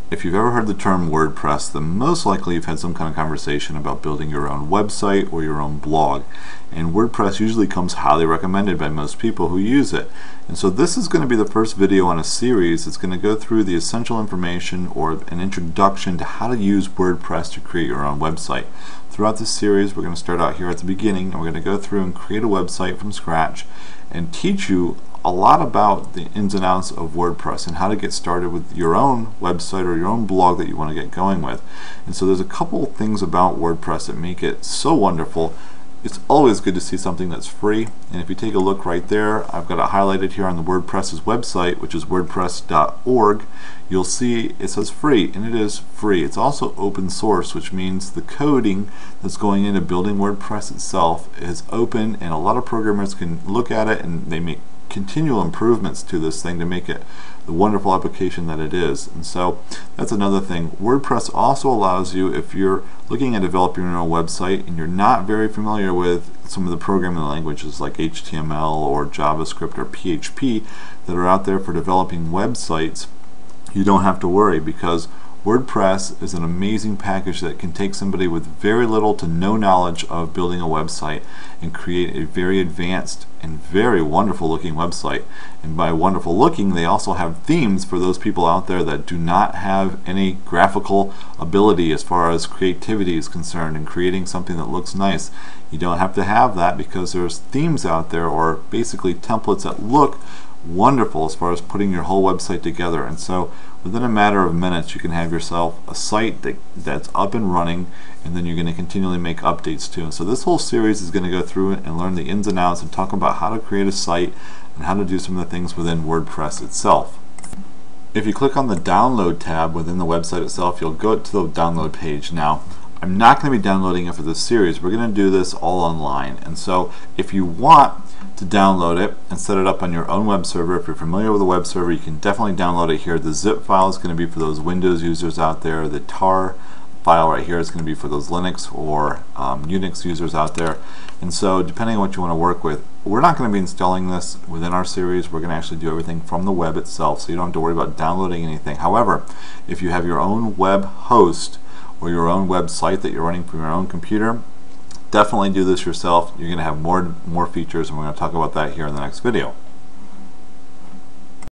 If you've ever heard the term WordPress, then most likely you've had some kind of conversation about building your own website or your own blog. And WordPress usually comes highly recommended by most people who use it. And so this is going to be the first video on a series that's going to go through the essential information or an introduction to how to use WordPress to create your own website. Throughout this series, we're going to start out here at the beginning, and we're going to go through and create a website from scratch and teach you a lot about the ins and outs of WordPress and how to get started with your own website or your own blog that you want to get going with. And so there's a couple of things about WordPress that make it so wonderful. It's always good to see something that's free, and if you take a look right there, I've got it highlighted here on the WordPress's website, which is wordpress.org. You'll see it says free, and it is free. It's also open source, which means the coding that's going into building WordPress itself is open, and a lot of programmers can look at it and they make continual improvements to this thing to make it the wonderful application that it is. And so that's another thing. WordPress also allows you, if you're looking at developing your own website and you're not very familiar with some of the programming languages like HTML or JavaScript or PHP that are out there for developing websites, you don't have to worry, because WordPress is an amazing package that can take somebody with very little to no knowledge of building a website and create a very advanced and very wonderful looking website. And by wonderful looking, they also have themes for those people out there that do not have any graphical ability as far as creativity is concerned and creating something that looks nice. You don't have to have that, because there's themes out there, or basically templates that look wonderful as far as putting your whole website together. And so within a matter of minutes you can have yourself a site that's up and running, and then you're going to continually make updates to. And so this whole series is going to go through it and learn the ins and outs and talk about how to create a site and how to do some of the things within WordPress itself. If you click on the download tab within the website itself, you'll go to the download page. Now, I'm not going to be downloading it for this series. We're going to do this all online. And so if you want to download it and set it up on your own web server, if you're familiar with a web server, you can definitely download it here. The zip file is going to be for those Windows users out there. The tar file right here is going to be for those Linux or Unix users out there. And so depending on what you want to work with, we're not going to be installing this within our series. We're going to actually do everything from the web itself, so you don't have to worry about downloading anything. However, if you have your own web host or your own website that you're running from your own computer, definitely do this yourself. You're going to have more features, and we're going to talk about that here in the next video.